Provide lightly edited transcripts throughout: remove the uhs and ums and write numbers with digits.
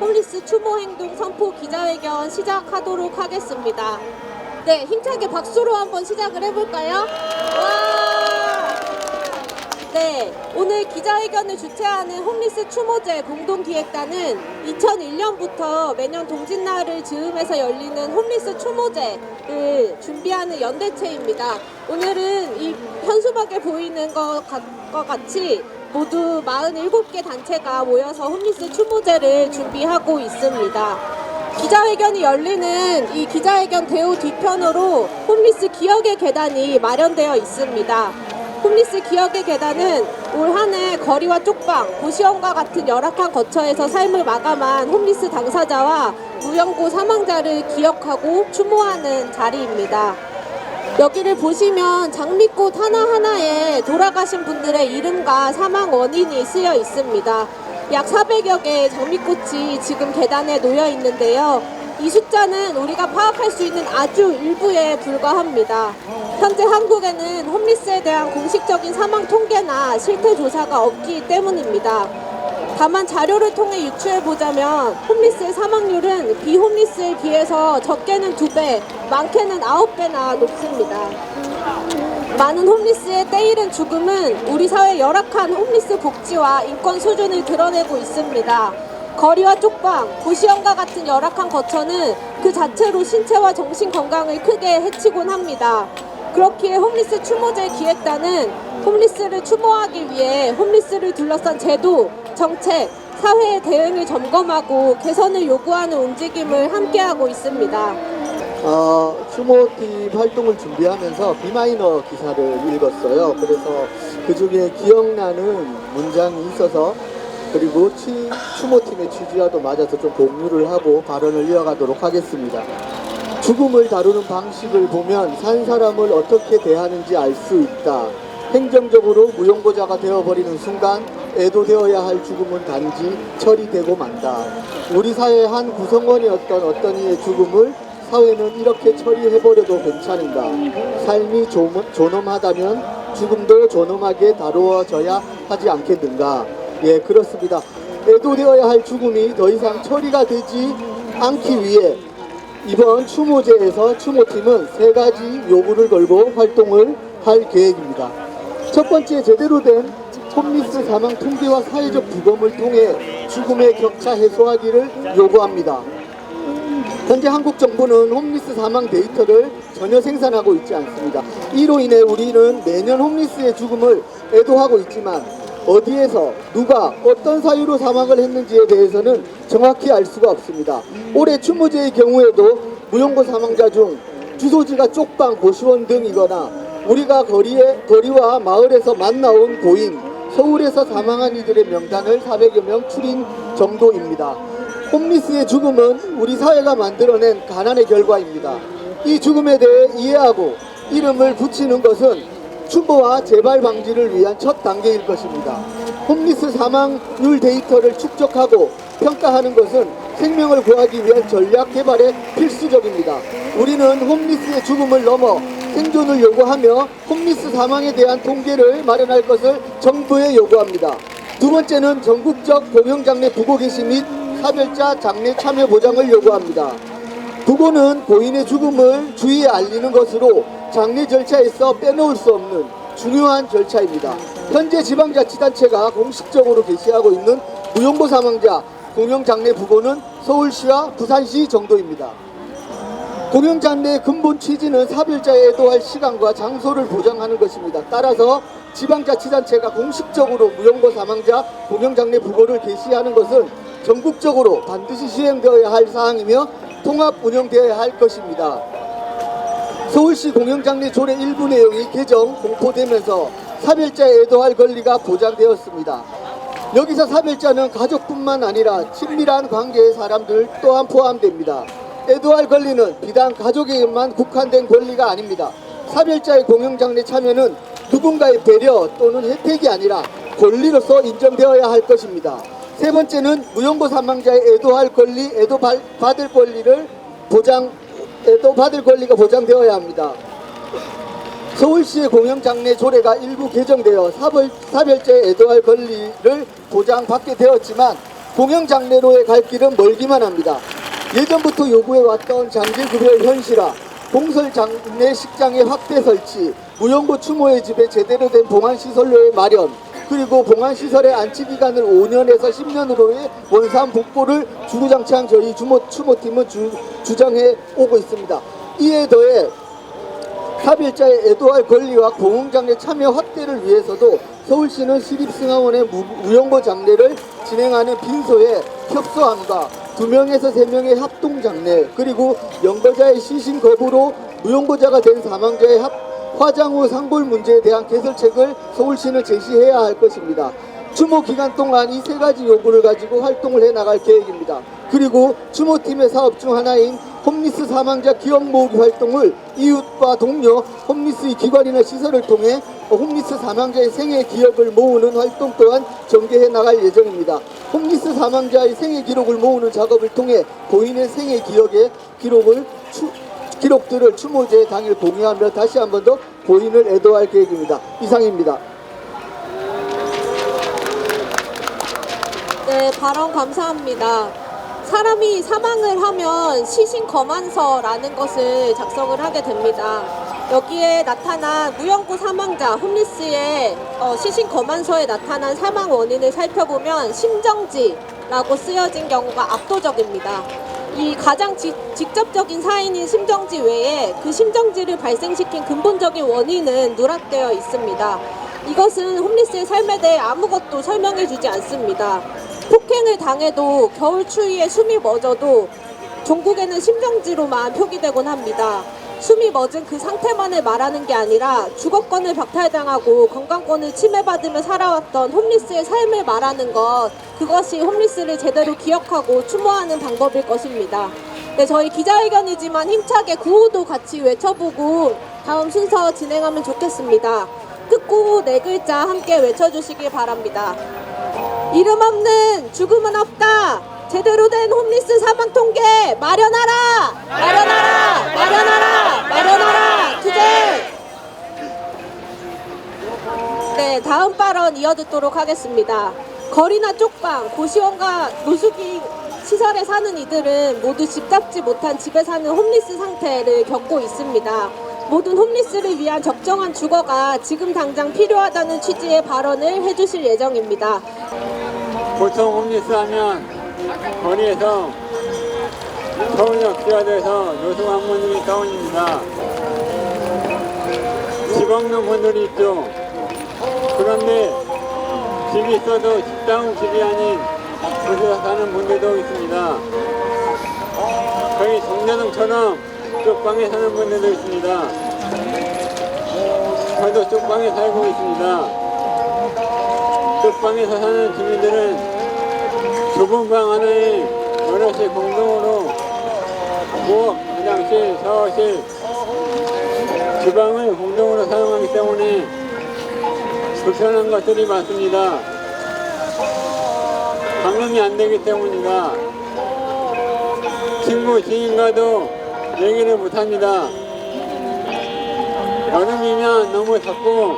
홈리스 추모 행동 선포 기자회견 시작하도록 하겠습니다. 네, 힘차게 박수로 한번 시작을 해볼까요? 와! 네, 오늘 기자회견을 주최하는 홈리스 추모제 공동기획단은 2001년부터 매년 동짓날을 즈음해서 열리는 홈리스 추모제를 준비하는 연대체입니다. 오늘은 이 현수막에 보이는 것과 같이 모두 47개 단체가 모여서 홈리스 추모제를 준비하고 있습니다. 기자회견이 열리는 이 기자회견 대우 뒤편으로 홈리스 기억의 계단이 마련되어 있습니다. 홈리스 기억의 계단은 올 한 해 거리와 쪽방, 고시원과 같은 열악한 거처에서 삶을 마감한 홈리스 당사자와 무연고 사망자를 기억하고 추모하는 자리입니다. 여기를 보시면 장미꽃 하나하나에 돌아가신 분들의 이름과 사망 원인이 쓰여 있습니다. 약 400여 개의 장미꽃이 지금 계단에 놓여 있는데요. 이 숫자는 우리가 파악할 수 있는 아주 일부에 불과합니다. 현재 한국에는 홈리스에 대한 공식적인 사망 통계나 실태 조사가 없기 때문입니다. 다만 자료를 통해 유추해보자면 홈리스의 사망률은 비홈리스에 비해서 적게는 2배, 많게는 9배나 높습니다. 많은 홈리스의 때이른 죽음은 우리 사회의 열악한 홈리스 복지와 인권 수준을 드러내고 있습니다. 거리와 쪽방, 고시원과 같은 열악한 거처는 그 자체로 신체와 정신 건강을 크게 해치곤 합니다. 그렇기에 홈리스 추모제 기획단은 홈리스를 추모하기 위해 홈리스를 둘러싼 제도, 정책, 사회의 대응을 점검하고 개선을 요구하는 움직임을 함께하고 있습니다. 추모팀 활동을 준비하면서 비마이너 기사를 읽었어요. 그래서 그 중에 기억나는 문장이 있어서 그리고 추모팀의 취지와도 맞아서 좀 공유를 하고 발언을 이어가도록 하겠습니다. 죽음을 다루는 방식을 보면 산 사람을 어떻게 대하는지 알 수 있다. 행정적으로 무용고자가 되어버리는 순간 애도되어야 할 죽음은 단지 처리되고 만다. 우리 사회의 한 구성원이었던 어떤 이의 죽음을 사회는 이렇게 처리해버려도 괜찮은가. 삶이 존엄하다면 죽음도 존엄하게 다루어져야 하지 않겠는가. 예, 그렇습니다. 애도되어야 할 죽음이 더 이상 처리가 되지 않기 위해 이번 추모제에서 추모팀은 3가지 요구를 걸고 활동을 할 계획입니다. 첫 번째, 제대로 된 홈리스 사망 통계와 사회적 부검을 통해 죽음의 격차 해소하기를 요구합니다. 현재 한국 정부는 홈리스 사망 데이터를 전혀 생산하고 있지 않습니다. 이로 인해 우리는 매년 홈리스의 죽음을 애도하고 있지만 어디에서 누가 어떤 사유로 사망을 했는지에 대해서는 정확히 알 수가 없습니다. 올해 추모제의 경우에도 무연고 사망자 중 주소지가 쪽방, 고시원 등이거나 우리가 거리와 마을에서 만나온 고인, 서울에서 사망한 이들의 명단을 400여 명 추린 정도입니다. 홈리스의 죽음은 우리 사회가 만들어낸 가난의 결과입니다. 이 죽음에 대해 이해하고 이름을 붙이는 것은 추모와 재발 방지를 위한 첫 단계일 것입니다. 홈리스 사망률 데이터를 축적하고 평가하는 것은 생명을 구하기 위한 전략 개발에 필수적입니다. 우리는 홈리스의 죽음을 넘어 생존을 요구하며 홈리스 사망에 대한 통계를 마련할 것을 정부에 요구합니다. 두 번째는 전국적 공영장례 부고 개시 및 사별자 장례 참여 보장을 요구합니다. 부고는 고인의 죽음을 주위에 알리는 것으로 장례 절차에서 빼놓을 수 없는 중요한 절차입니다. 현재 지방자치단체가 공식적으로 개시하고 있는 무연고 사망자 공영장례 부고는 서울시와 부산시 정도입니다. 공영장례의 근본 취지는 사별자에 애도할 시간과 장소를 보장하는 것입니다. 따라서 지방자치단체가 공식적으로 무연고 사망자 공영장례 부고를 개시하는 것은 전국적으로 반드시 시행되어야 할 사항이며 통합 운영되어야 할 것입니다. 서울시 공영장례 조례 일부 내용이 개정, 공포되면서 사별자에 애도할 권리가 보장되었습니다. 여기서 사별자는 가족뿐만 아니라 친밀한 관계의 사람들 또한 포함됩니다. 애도할 권리는 비단 가족에게만 국한된 권리가 아닙니다. 사별자의 공영장례 참여는 누군가의 배려 또는 혜택이 아니라 권리로서 인정되어야 할 것입니다. 세 번째는 무연고 사망자의 애도할 권리, 애도받을 권리가 보장되어야 합니다. 서울시의 공영장례 조례가 일부 개정되어 사별자의 애도할 권리를 보장받게 되었지만 공영장래로의 갈 길은 멀기만 합니다. 예전부터 요구해왔던 장기급여 현실화, 공설 장례식장의 확대 설치, 무용고 추모의 집에 제대로 된 봉안시설로의 마련, 그리고 봉안시설의 안치기간을 5년에서 10년으로의 원산 북보를 주구장창 저희 추모팀은 주장해 오고 있습니다. 이에 더해 사별자의 애도할 권리와 공영장례 참여 확대를 위해서도 서울시는 시립승하원의 무용고 장례를 진행하는 빈소에 협소함과 2명에서 3명의 합동장례, 그리고 연거자의 시신 거부로 무용고자가 된 사망자의 화장 후 상골 문제에 대한 개설책을 서울시는 제시해야 할 것입니다. 추모 기간 동안 이 3가지 요구를 가지고 활동을 해나갈 계획입니다. 그리고 추모팀의 사업 중 하나인 홈리스 사망자 기억 모으기 활동을 이웃과 동료, 홈리스 기관이나 시설을 통해 홈리스 사망자의 생애 기억을 모으는 활동 또한 전개해 나갈 예정입니다. 홈리스 사망자의 생애 기록을 모으는 작업을 통해 고인의 생애 기억의 기록들을 추모제 당일 공유하며 다시 한 번 더 고인을 애도할 계획입니다. 이상입니다. 네, 발언 감사합니다. 사람이 사망을 하면 시신 검안서라는 것을 작성을 하게 됩니다. 여기에 나타난 무연고 사망자 홈리스의 시신 검안서에 나타난 사망 원인을 살펴보면 심정지라고 쓰여진 경우가 압도적입니다. 이 가장 직접적인 사인인 심정지 외에 그 심정지를 발생시킨 근본적인 원인은 누락되어 있습니다. 이것은 홈리스의 삶에 대해 아무것도 설명해주지 않습니다. 폭행을 당해도 겨울 추위에 숨이 멎어도 종국에는 심정지로만 표기되곤 합니다. 숨이 멎은 그 상태만을 말하는 게 아니라 주거권을 박탈당하고 건강권을 침해받으며 살아왔던 홈리스의 삶을 말하는 것, 그것이 홈리스를 제대로 기억하고 추모하는 방법일 것입니다. 네, 저희 기자회견이지만 힘차게 구호도 같이 외쳐보고 다음 순서 진행하면 좋겠습니다. 끝구호 4글자 함께 외쳐주시기 바랍니다. 이름 없는 죽음은 없다. 제대로 된 홈리스 사망 통계 마련하라! 마련하라! 마련하라! 마련하라! 투쟁! 네, 다음 발언 이어듣도록 하겠습니다. 거리나 쪽방, 고시원과 노숙인 시설에 사는 이들은 모두 집 잡지 못한 집에 사는 홈리스 상태를 겪고 있습니다. 모든 홈리스를 위한 적정한 주거가 지금 당장 필요하다는 취지의 발언을 해주실 예정입니다. 보통 홈리스 하면 거리에서 서울역 지하도에서 노숙한 분들이 떠올립니다. 집 없는 분들이 있죠. 그런데 집이 있어도 식당 집이 아닌 곳에서 사는 분들도 있습니다. 저희 정자동처럼 쪽방에 사는 분들도 있습니다. 저도 쪽방에 살고 있습니다. 쪽방에서 사는 주민들은 좁은 방 하나에 여럿이 공동으로 부엌, 화장실, 샤워실, 주방을 공동으로 사용하기 때문에 불편한 것들이 많습니다. 방음이 안 되기 때문입니다. 친구, 지인과도 얘기를 못합니다. 여름이면 너무 덥고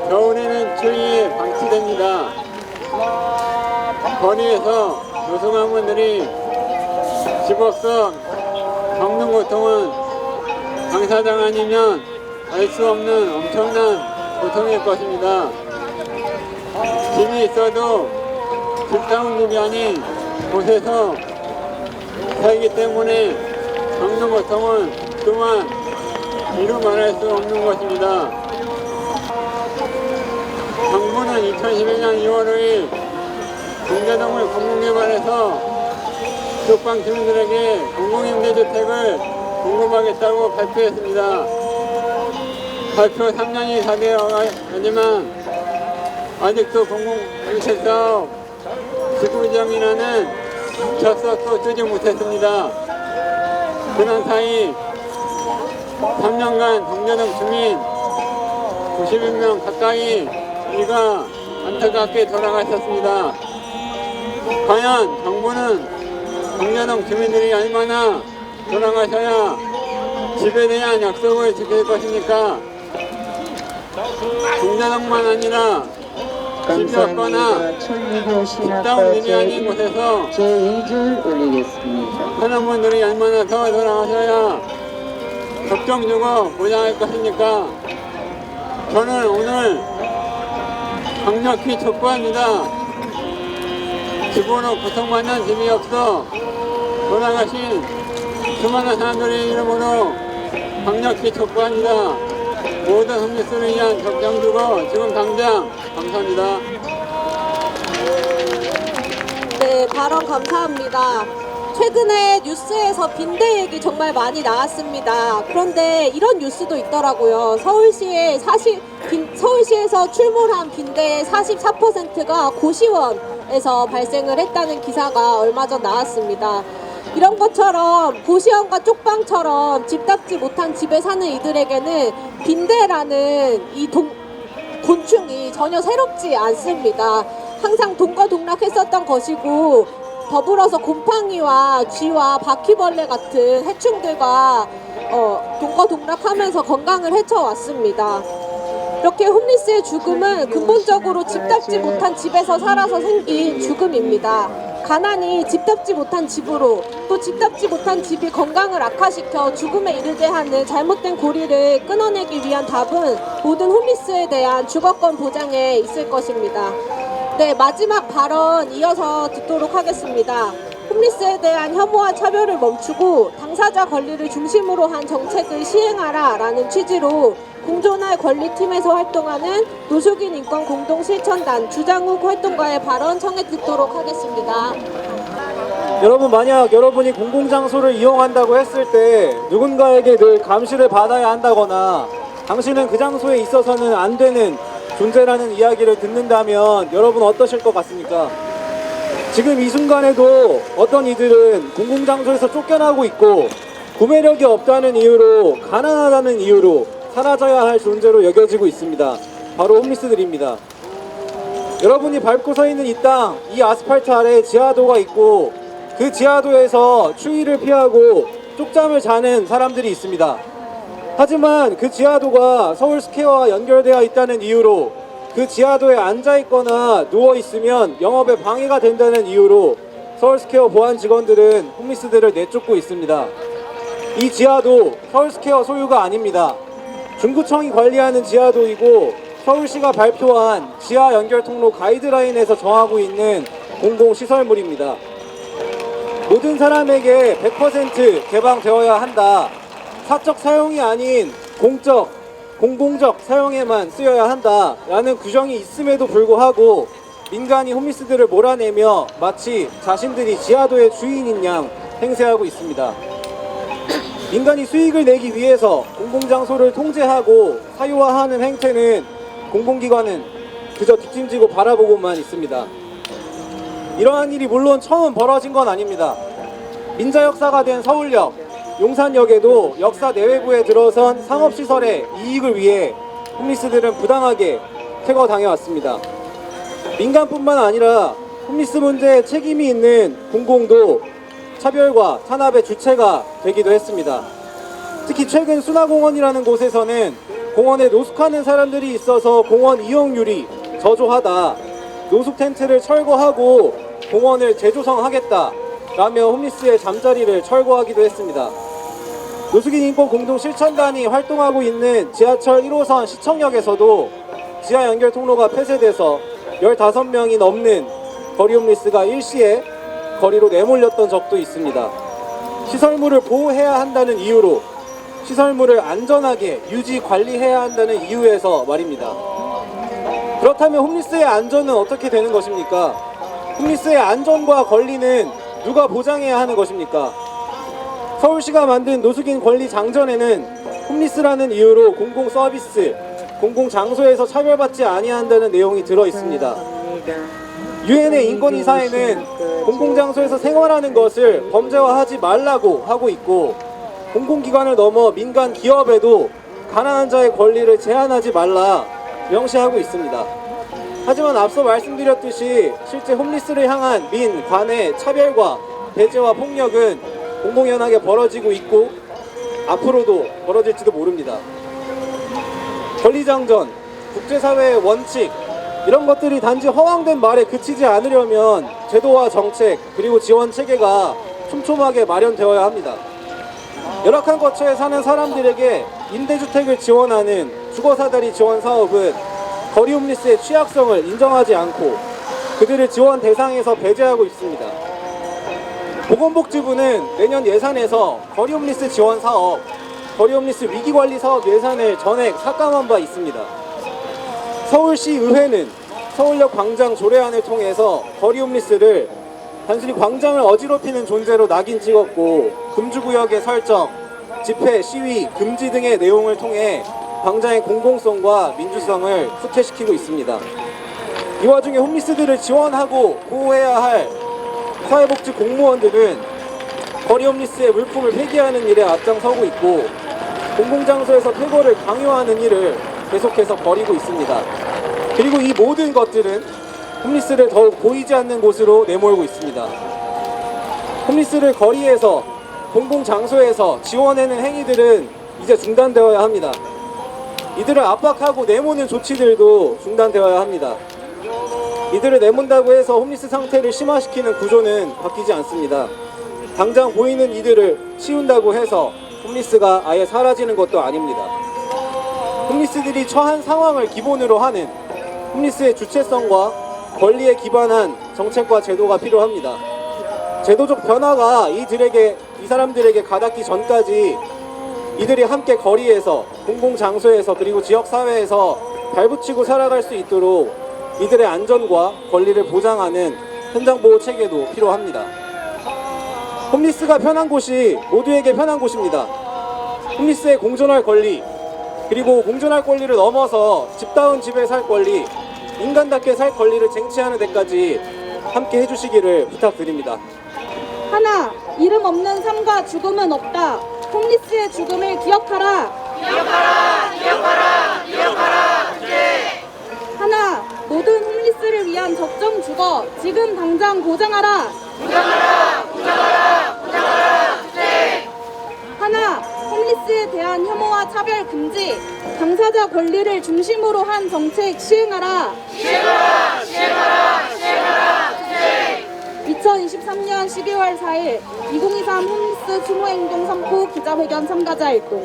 겨울에는 추위에 방치됩니다. 거리에서 노숙한 분들이 집 없어 겪는 고통은 당사장 아니면 알 수 없는 엄청난 고통일 것입니다. 집이 있어도 집다운 집이 아닌 곳에서 살기 때문에 겪는 고통은 또한 이루 말할 수 없는 것입니다. 정부는 2011년 2월 5일 동대동을 공공개발해서 쪽방 주민들에게 공공임대주택을 공급하겠다고 발표했습니다. 발표 3년이 다 되어가지만 아직도 공공주택 사업 지구정이라는 젖석도 뜨지 못했습니다. 지난 사이 3년간 동대동 주민 91명 가까이 이가 안타깝게 돌아가셨습니다. 과연 정부는 동대동 주민들이 얼마나 돌아가셔야 집에 대한 약속을 지킬 것입니까? 동대동만 아니라 집이 없거나 직장 일이 아닌 곳에서 제2줄 올리겠습니다. 하는 분들이 얼마나 더 돌아가셔야 접종 주고 보장할 것입니까? 저는 오늘 강력히 촉구합니다. 집으로 고통받는 집이 없어 돌아가신 수많은 사람들의 이름으로 강력히 촉구합니다. 모든 홈리스를 위한 접종 주고 지금 당장 감사합니다. 네, 발언 감사합니다. 최근에 뉴스에서 빈대 얘기 정말 많이 나왔습니다. 그런데 이런 뉴스도 있더라고요. 서울시에서 출몰한 빈대의 44%가 고시원에서 발생을 했다는 기사가 얼마 전 나왔습니다. 이런 것처럼 고시원과 쪽방처럼 집답지 못한 집에 사는 이들에게는 빈대라는 이 곤충이 전혀 새롭지 않습니다. 항상 동거동락했었던 것이고 더불어서 곰팡이와 쥐와 바퀴벌레 같은 해충들과 동거동락하면서 건강을 해쳐왔습니다. 이렇게 홈리스의 죽음은 근본적으로 집답지 못한 집에서 살아서 생긴 죽음입니다. 가난이 집답지 못한 집으로 또 집답지 못한 집이 건강을 악화시켜 죽음에 이르게 하는 잘못된 고리를 끊어내기 위한 답은 모든 홈리스에 대한 주거권 보장에 있을 것입니다. 네, 마지막 발언 이어서 듣도록 하겠습니다. 홈리스에 대한 혐오와 차별을 멈추고 당사자 권리를 중심으로 한 정책을 시행하라 라는 취지로 공존할 권리팀에서 활동하는 노숙인 인권 공동실천단 주장욱 활동가의 발언 청해 듣도록 하겠습니다. 여러분, 만약 여러분이 공공장소를 이용한다고 했을 때 누군가에게 늘 감시를 받아야 한다거나 당신은 그 장소에 있어서는 안 되는 존재라는 이야기를 듣는다면 여러분 어떠실 것 같습니까? 지금 이 순간에도 어떤 이들은 공공장소에서 쫓겨나고 있고 구매력이 없다는 이유로, 가난하다는 이유로 사라져야 할 존재로 여겨지고 있습니다. 바로 홈리스들입니다. 여러분이 밟고 서 있는 이 땅, 이 아스팔트 아래에 지하도가 있고 그 지하도에서 추위를 피하고 쪽잠을 자는 사람들이 있습니다. 하지만 그 지하도가 서울스퀘어와 연결되어 있다는 이유로 그 지하도에 앉아있거나 누워있으면 영업에 방해가 된다는 이유로 서울스퀘어 보안 직원들은 홈리스들을 내쫓고 있습니다. 이 지하도 서울스퀘어 소유가 아닙니다. 중구청이 관리하는 지하도이고 서울시가 발표한 지하 연결 통로 가이드라인에서 정하고 있는 공공시설물입니다. 모든 사람에게 100% 개방되어야 한다. 사적 사용이 아닌 공공적 사용에만 쓰여야 한다 라는 규정이 있음에도 불구하고 민간이 홈리스들을 몰아내며 마치 자신들이 지하도의 주인인 양 행세하고 있습니다. 민간이 수익을 내기 위해서 공공장소를 통제하고 사유화하는 행태는 공공기관은 그저 뒷짐지고 바라보고만 있습니다. 이러한 일이 물론 처음 벌어진 건 아닙니다. 민자역사가 된 서울역, 용산역에도 역사 내외부에 들어선 상업시설의 이익을 위해 홈리스들은 부당하게 퇴거당해왔습니다. 민간뿐만 아니라 홈리스 문제에 책임이 있는 공공도 차별과 탄압의 주체가 되기도 했습니다. 특히 최근 순화공원이라는 곳에서는 공원에 노숙하는 사람들이 있어서 공원 이용률이 저조하다, 노숙 텐트를 철거하고 공원을 재조성하겠다 라며 홈리스의 잠자리를 철거하기도 했습니다. 노숙인 인권 공동 실천단이 활동하고 있는 지하철 1호선 시청역에서도 지하 연결 통로가 폐쇄돼서 15명이 넘는 거리 홈리스가 일시에 거리로 내몰렸던 적도 있습니다. 시설물을 보호해야 한다는 이유로, 시설물을 안전하게 유지 관리해야 한다는 이유에서 말입니다. 그렇다면 홈리스의 안전은 어떻게 되는 것입니까? 홈리스의 안전과 권리는 누가 보장해야 하는 것입니까? 서울시가 만든 노숙인 권리 장전에는 홈리스라는 이유로 공공 서비스, 공공 장소에서 차별받지 아니한다는 내용이 들어 있습니다. 유엔의 인권이사에는 공공장소에서 생활하는 것을 범죄화하지 말라고 하고 있고, 공공기관을 넘어 민간 기업에도 가난한 자의 권리를 제한하지 말라 명시하고 있습니다. 하지만 앞서 말씀드렸듯이 실제 홈리스를 향한 민, 관의 차별과 배제와 폭력은 공공연하게 벌어지고 있고 앞으로도 벌어질지도 모릅니다. 권리장전, 국제사회의 원칙, 이런 것들이 단지 허황된 말에 그치지 않으려면 제도와 정책 그리고 지원 체계가 촘촘하게 마련되어야 합니다. 열악한 거처에 사는 사람들에게 임대주택을 지원하는 주거사다리 지원 사업은 거리 홈리스의 취약성을 인정하지 않고 그들을 지원 대상에서 배제하고 있습니다. 보건복지부는 내년 예산에서 거리 홈리스 지원 사업, 거리 홈리스 위기관리 사업 예산을 전액 삭감한 바 있습니다. 서울시 의회는 서울역 광장 조례안을 통해서 거리 홈리스를 단순히 광장을 어지럽히는 존재로 낙인 찍었고 금주구역의 설정, 집회, 시위, 금지 등의 내용을 통해 광장의 공공성과 민주성을 후퇴시키고 있습니다. 이 와중에 홈리스들을 지원하고 보호해야 할 사회복지 공무원들은 거리 홈리스의 물품을 폐기하는 일에 앞장서고 있고 공공장소에서 폐거를 강요하는 일을 계속해서 벌이고 있습니다. 그리고 이 모든 것들은 홈리스를 더욱 보이지 않는 곳으로 내몰고 있습니다. 홈리스를 거리에서 공공장소에서 지원하는 행위들은 이제 중단되어야 합니다. 이들을 압박하고 내모는 조치들도 중단되어야 합니다. 이들을 내몬다고 해서 홈리스 상태를 심화시키는 구조는 바뀌지 않습니다. 당장 보이는 이들을 치운다고 해서 홈리스가 아예 사라지는 것도 아닙니다. 홈리스들이 처한 상황을 기본으로 하는 홈리스의 주체성과 권리에 기반한 정책과 제도가 필요합니다. 제도적 변화가 이 사람들에게 가닿기 전까지 이들이 함께 거리에서, 공공장소에서 그리고 지역사회에서 발붙이고 살아갈 수 있도록 이들의 안전과 권리를 보장하는 현장보호 체계도 필요합니다. 홈리스가 편한 곳이 모두에게 편한 곳입니다. 홈리스의 공존할 권리, 그리고 공존할 권리를 넘어서 집다운 집에 살 권리, 인간답게 살 권리를 쟁취하는 데까지 함께 해주시기를 부탁드립니다. 하나, 이름 없는 삶과 죽음은 없다. 홈리스의 죽음을 기억하라. 기억하라. 네. 하나, 모든 홈리스를 위한 적정 주거 지금 당장 보장하라. 보장하라. 네. 하나, 홈리스에 대한 혐오와 차별 금지, 당사자 권리를 중심으로 한 정책 시행하라. 시행하라. 네. 2023년 12월 4일 2023 홈리스 추모행동 선포 기자회견 참가자 활동.